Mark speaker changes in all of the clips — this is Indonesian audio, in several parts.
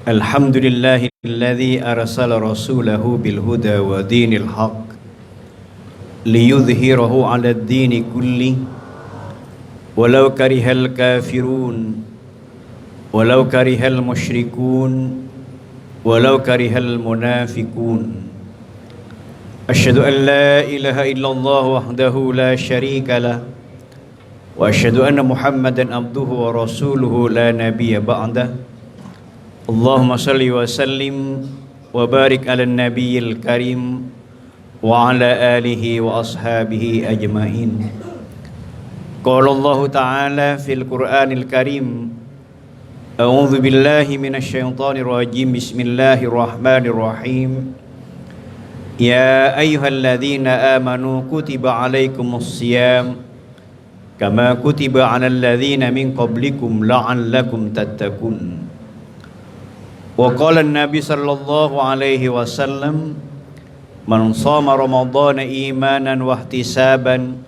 Speaker 1: Alhamdulillahilladzi arsala rasulahu bil huda wa dinil haq liyudhhirahu 'alad dini kulli walau karihal kafirun walau karihal musyrikun walau karihal munafiqun. Asyhadu an la ilaha illallah wahdahu la syarika lah wa asyhadu anna Muhammadan abduhu wa rasuluhu la nabiyya ba'dah. Allahumma salli wa sallim wa barik ala nabiyil karim wa ala alihi wa ashabihi ajmain. Qala Allah ta'ala fil Qur'anil Karim, a'udzu billahi minasy syaithanir rajim, bismillahirrahmanirrahim. Ya ayyuhalladzina amanu kutiba alaikumus syiyam kama kutiba alal ladzina min qablikum la'allakum tattaqun. Wa qala an-nabi sallallahu alaihi wasallam, man shama ramadhana imanan wa ihtisaban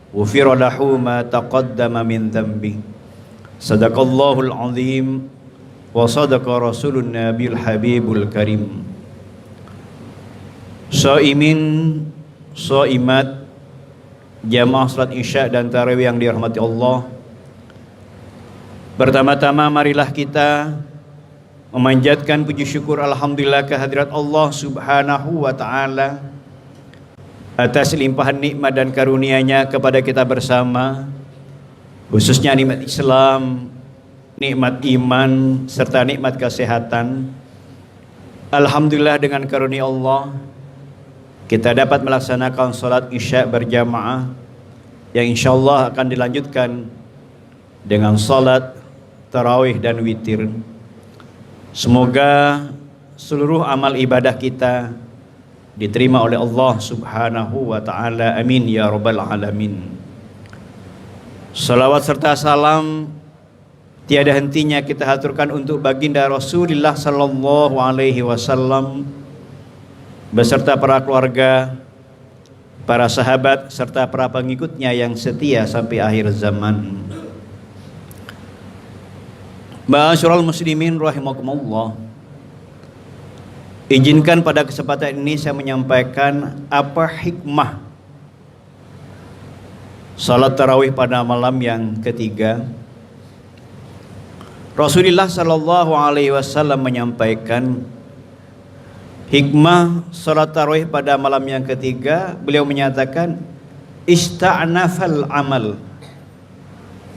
Speaker 1: ghufira lahu ma taqaddama min dhanbi. Sadaqallahul azim wa sadaqa rasulun nabiyul habibul karim. Shaimin, shaimat, jamaah salat isya dan tarawih yang dirahmati Allah. Pertama-tama marilah kita memanjatkan puji syukur alhamdulillah kehadirat Allah subhanahu wa ta'ala atas limpahan nikmat dan karunia-Nya kepada kita bersama, khususnya nikmat Islam, nikmat iman, serta nikmat kesehatan. Alhamdulillah dengan karunia Allah kita dapat melaksanakan salat isya berjamaah yang insyaallah akan dilanjutkan dengan salat tarawih dan witir. Semoga seluruh amal ibadah kita diterima oleh Allah subhanahu wa ta'ala. Amin ya rabbal alamin. Salawat serta salam tiada hentinya kita haturkan untuk baginda Rasulullah sallallahu alaihi wasallam beserta para keluarga, para sahabat serta para pengikutnya yang setia sampai akhir zaman. Ma'asyiral muslimin rahimakumullah. Izinkan pada kesempatan ini saya menyampaikan apa hikmah salat tarawih pada malam yang ketiga. Rasulullah sallallahu alaihi wasallam menyampaikan hikmah salat tarawih pada malam yang ketiga. Beliau menyatakan ista'nafal amal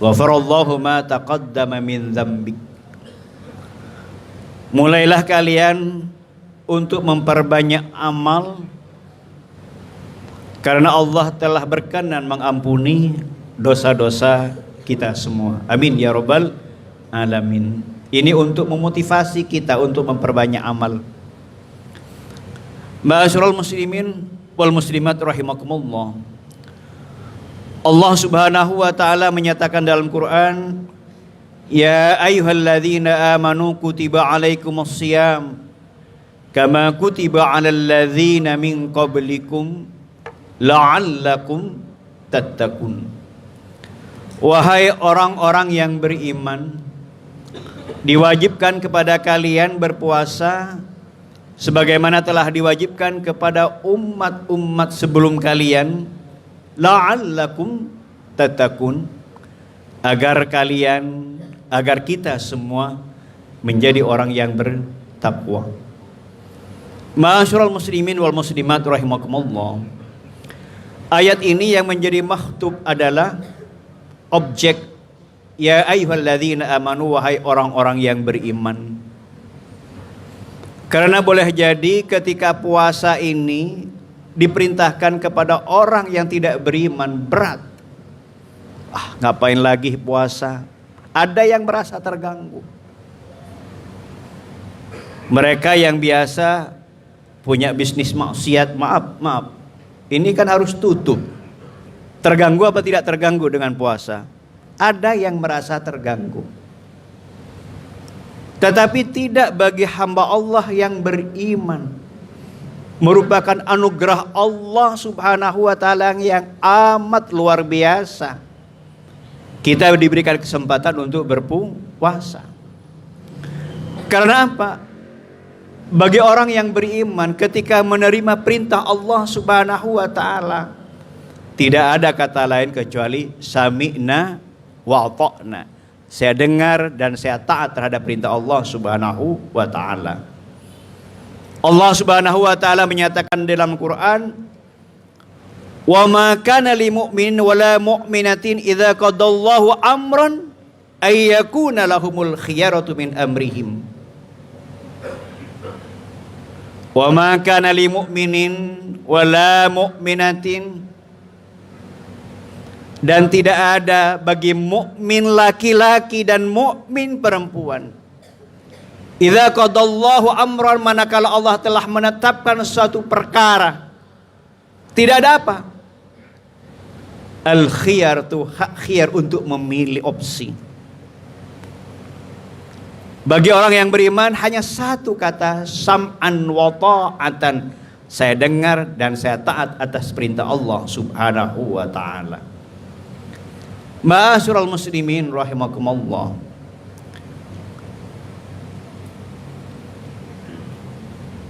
Speaker 1: ghafarallahu ma taqaddama min dzambik. Mulailah kalian untuk memperbanyak amal karena Allah telah berkenan mengampuni dosa-dosa kita semua. Amin ya rabbal alamin. Ini untuk memotivasi kita untuk memperbanyak amal. Ma'asyiral muslimin wal muslimat rahimakumullah. Allah subhanahu wa ta'ala menyatakan dalam Quran, ya ayyuhalladzina amanu kutiba alaikumus syiyam kama kutiba alal ladzina min qablikum la'allakum tattaqun. Wahai orang-orang yang beriman, diwajibkan kepada kalian berpuasa sebagaimana telah diwajibkan kepada umat-umat sebelum kalian, la'allakum tattaqun, agar kita semua menjadi orang yang bertakwa. Ma'asyiral muslimin wal muslimat rahimakumullah. Ayat ini yang menjadi makhtub adalah objek, ya ayyuhalladzina amanu, wahai orang-orang yang beriman. Karena boleh jadi ketika puasa ini diperintahkan kepada orang yang tidak beriman, berat. Ngapain lagi puasa? Ada yang merasa terganggu. Mereka yang biasa punya bisnis maksiat, maaf, ini kan harus tutup. Terganggu apa tidak terganggu dengan puasa? Ada yang merasa terganggu. Tetapi tidak bagi hamba Allah yang beriman. Merupakan anugerah Allah subhanahu wa ta'ala yang amat luar biasa. Kita diberikan kesempatan untuk berpuasa. Karena apa? Bagi orang yang beriman ketika menerima perintah Allah Subhanahu wa taala, tidak ada kata lain kecuali sami'na wa ata'na. Saya dengar dan saya taat terhadap perintah Allah Subhanahu wa taala. Allah Subhanahu wa taala menyatakan dalam Quran, "Wa ma kana lil mu'min wa la mu'minatin idza qadallahu amran ay yakuna lahumul khiyaratu min amrihim." Wa ma kana lil mu'minin wa la mu'minatin, dan tidak ada bagi mukmin laki-laki dan mukmin perempuan, idza qadallahu amran, manakala Allah telah menetapkan suatu perkara, tidak ada apa? Al-khiyar, itu hak khiyar untuk memilih opsi. Bagi orang yang beriman hanya satu kata, sam'an wa ta'atan. Saya dengar dan saya taat atas perintah Allah Subhanahu wa taala. Ma'asyiral muslimin rahimakumullah.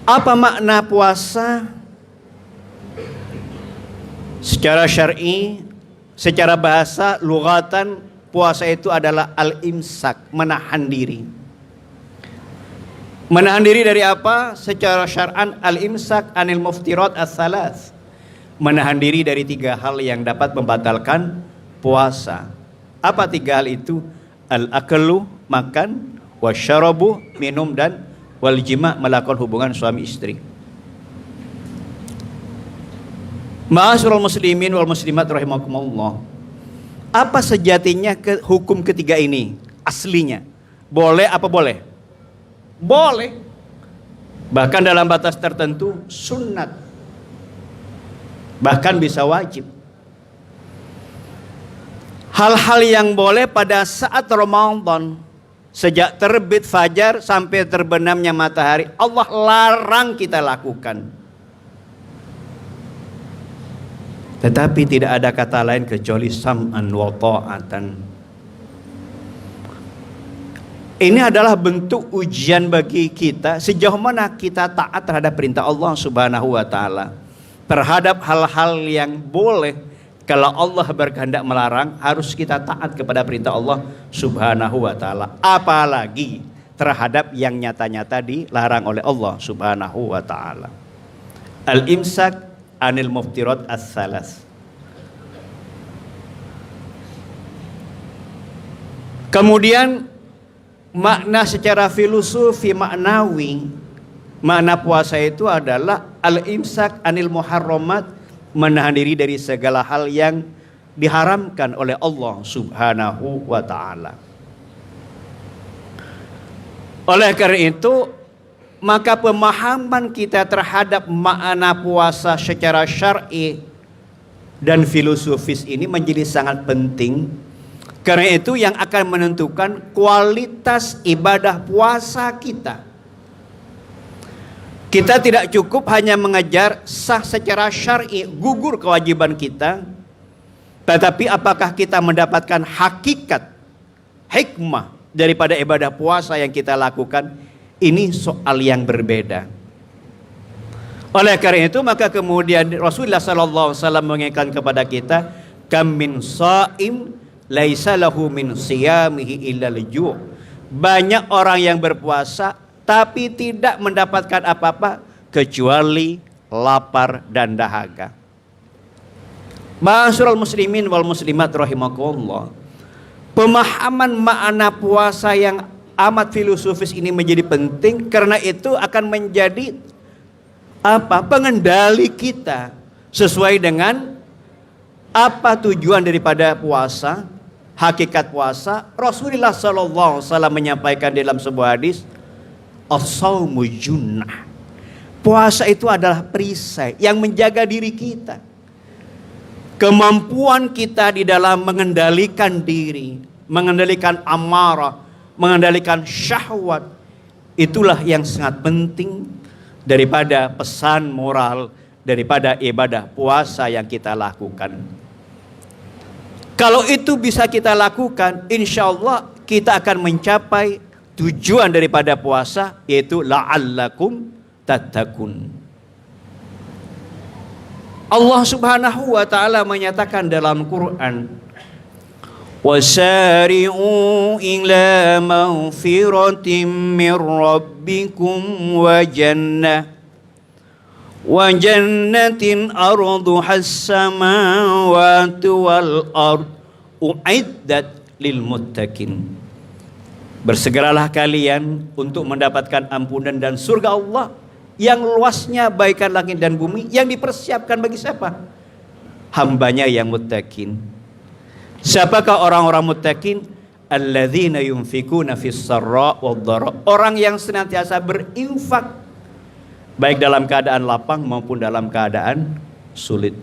Speaker 1: Apa makna puasa? Secara syar'i, secara bahasa, lughatan, puasa itu adalah al-imsak, menahan diri. Menahan diri dari apa? Secara syar'an, al-imsak anil muftirat as-salas. Menahan diri dari 3 hal yang dapat membatalkan puasa. Apa 3 hal itu? Al-aklu, makan, wasyarabu, minum, dan wal jima', melakukan hubungan suami istri. Ma'asyiral muslimin wal muslimat rahimakumullah. Apa sejatinya hukum ketiga ini? Aslinya boleh apa boleh? Boleh. Bahkan dalam batas tertentu sunnat. Bahkan bisa wajib. Hal-hal yang boleh pada saat Ramadan, sejak terbit fajar sampai terbenamnya matahari, Allah larang kita lakukan. Tetapi tidak ada kata lain kecuali sam'an wa ta'atan. Ini adalah bentuk ujian bagi kita sejauh mana kita taat terhadap perintah Allah Subhanahu wa taala. Terhadap hal-hal yang boleh, kalau Allah berkehendak melarang, harus kita taat kepada perintah Allah Subhanahu wa taala. Apalagi terhadap yang nyata-nyata dilarang oleh Allah Subhanahu wa taala. Al-imsak anil muftirat as-salas. Kemudian makna secara filosofi maknawi, makna puasa itu adalah al-imsak anil muharramat, menahan diri dari segala hal yang diharamkan oleh Allah Subhanahu wa taala. Oleh karena itu, maka pemahaman kita terhadap makna puasa secara syar'i dan filosofis ini menjadi sangat penting. Karena itu yang akan menentukan kualitas ibadah puasa kita. Kita tidak cukup hanya mengejar sah secara syar'i, gugur kewajiban kita, tetapi apakah kita mendapatkan hakikat, hikmah daripada ibadah puasa yang kita lakukan? Ini soal yang berbeda. Oleh karena itu, maka kemudian Rasulullah sallallahu alaihi wasallam mengingatkan kepada kita, kam min shaim laisa lahu min siyamihi illa al-ju'. Banyak orang yang berpuasa tapi tidak mendapatkan apa-apa kecuali lapar dan dahaga. Ma'asyiral muslimin wal muslimat rahimakumullah. Pemahaman makna puasa yang amat filosofis ini menjadi penting, karena itu akan menjadi pengendali kita sesuai dengan apa tujuan daripada puasa. Hakikat puasa, Rasulullah sallallahu alaihi wasallam menyampaikan dalam sebuah hadis, as-shaumu junnah. Puasa itu adalah perisai yang menjaga diri kita. Kemampuan kita di dalam mengendalikan diri, mengendalikan amarah, mengendalikan syahwat, itulah yang sangat penting daripada pesan moral daripada ibadah puasa yang kita lakukan. Kalau itu bisa kita lakukan, insya Allah kita akan mencapai tujuan daripada puasa yaitu la'allakum tattaqun. Allah Subhanahu wa taala menyatakan dalam Quran, wasari'u ila maghfiratin min rabbikum wa jannatin arduhas samawati wal ard uiddat lil muttaqin. Bersegeralah kalian untuk mendapatkan ampunan dan surga Allah yang luasnya bagaikan langit dan bumi, yang dipersiapkan bagi siapa? Hambanya yang muttaqin. Siapakah orang-orang muttaqin? Alladzina yunfikuna fis sarra wad dharra. Orang yang senantiasa berinfak baik dalam keadaan lapang maupun dalam keadaan sulit.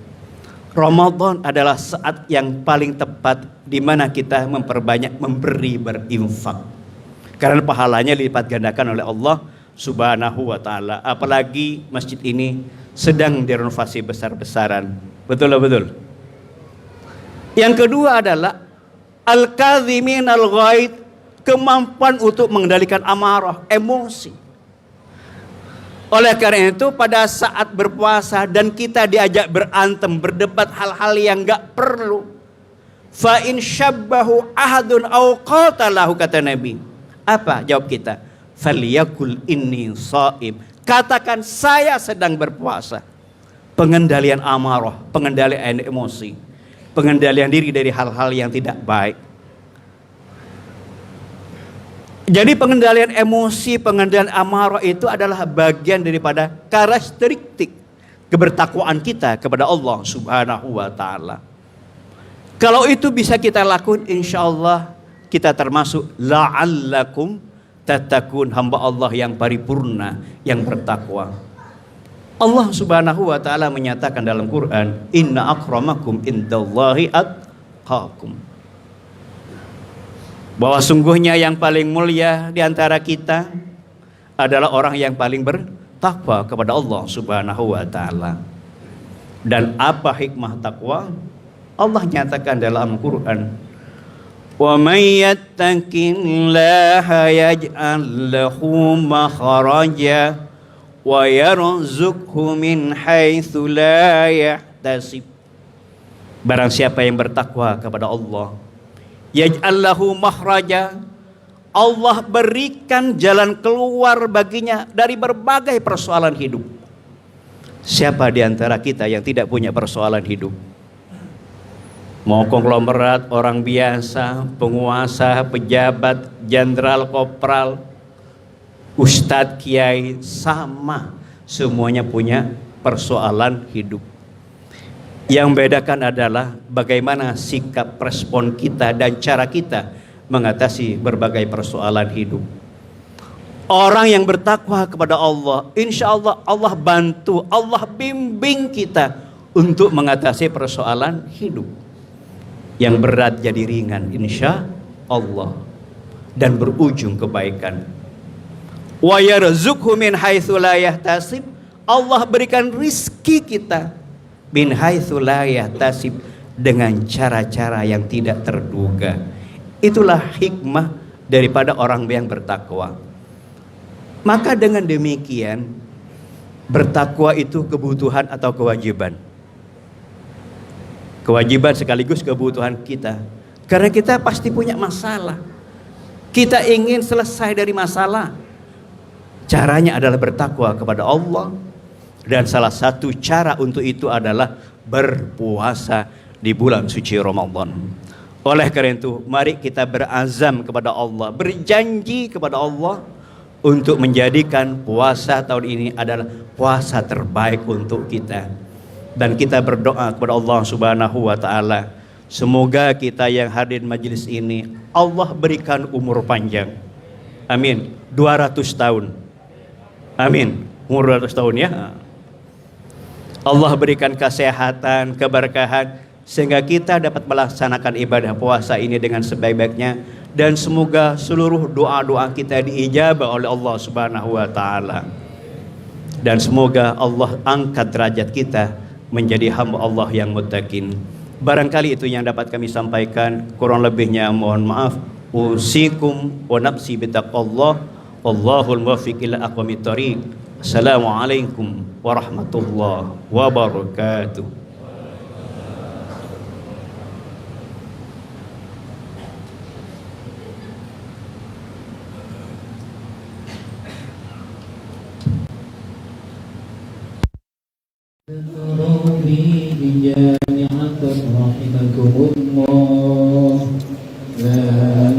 Speaker 1: Ramadan adalah saat yang paling tepat di mana kita memperbanyak memberi, berinfak. Karena pahalanya dilipat gandakan oleh Allah Subhanahu wa taala. Apalagi masjid ini sedang direnovasi besar-besaran. Betul. Yang kedua adalah al-kadhimin al-ghaid, kemampuan untuk mengendalikan amarah, emosi. Oleh karena itu pada saat berpuasa dan kita diajak berantem, berdebat hal-hal yang enggak perlu, fa in syabbahu ahadun aw qatalahu, kata Nabi. Apa jawab kita? Falyakul inni shaim. Katakan saya sedang berpuasa. Pengendalian amarah, pengendalian emosi, pengendalian diri dari hal-hal yang tidak baik. Jadi pengendalian emosi, pengendalian amarah itu adalah bagian daripada karakteristik kebertakwaan kita kepada Allah Subhanahu wa taala. Kalau itu bisa kita lakukan, insyaallah kita termasuk la'allakum tattaqun, hamba Allah yang paripurna, yang bertakwa. Allah Subhanahu wa taala menyatakan dalam Quran, inna akramakum indallahi atqakum. Bahwa sungguhnya yang paling mulia di antara kita adalah orang yang paling bertakwa kepada Allah Subhanahu wa taala. Dan apa hikmah takwa? Allah nyatakan dalam Quran, wa may yattaqillaha yaj'al lahu makhraja wa yarzuqhu min haitsu la yahtasib. Barang siapa yang bertakwa kepada Allah, yaj'al lahu makhraja, Allah berikan jalan keluar baginya dari berbagai persoalan hidup. Siapa di antara kita yang tidak punya persoalan hidup? Mau konglomerat, orang biasa, penguasa, pejabat, jenderal, kopral, ustadz, kiai, sama. Semuanya punya persoalan hidup. Yang membedakan adalah bagaimana sikap respon kita dan cara kita mengatasi berbagai persoalan hidup. Orang yang bertakwa kepada Allah, insya Allah Allah bantu, Allah bimbing kita untuk mengatasi persoalan hidup. Yang berat jadi ringan insya Allah, dan berujung kebaikan. Wa yarzuqhu min haitsu la yahtasib, Allah berikan rizki kita min haitsu la yahtasib, dengan cara-cara yang tidak terduga. Itulah hikmah daripada orang yang bertakwa. Maka dengan demikian, bertakwa itu kebutuhan atau kewajiban? Kewajiban sekaligus kebutuhan kita. Karena kita pasti punya masalah. Kita ingin selesai dari masalah. Caranya adalah bertakwa kepada Allah. Dan salah satu cara untuk itu adalah berpuasa di bulan suci Ramadan. Oleh karena itu, mari kita berazam kepada Allah, berjanji kepada Allah untuk menjadikan puasa tahun ini adalah puasa terbaik untuk kita. Dan kita berdoa kepada Allah Subhanahu wa taala, semoga kita yang hadir majelis ini Allah berikan umur panjang. Amin. 200 tahun. Amin. Umur 200 tahun ya. Allah berikan kesehatan, keberkahan, sehingga kita dapat melaksanakan ibadah puasa ini dengan sebaik-baiknya, dan semoga seluruh doa-doa kita diijabah oleh Allah Subhanahu wa taala. Dan semoga Allah angkat derajat kita menjadi hamba Allah yang muttaqin. Barangkali itu yang dapat kami sampaikan, kurang lebihnya mohon maaf. usikum wa nafsi bitaqallah wallahul muwaffiq ila aqwamit thariq. Assalamualaikum warahmatullahi wabarakatuh.
Speaker 2: جامعة رحمكم الله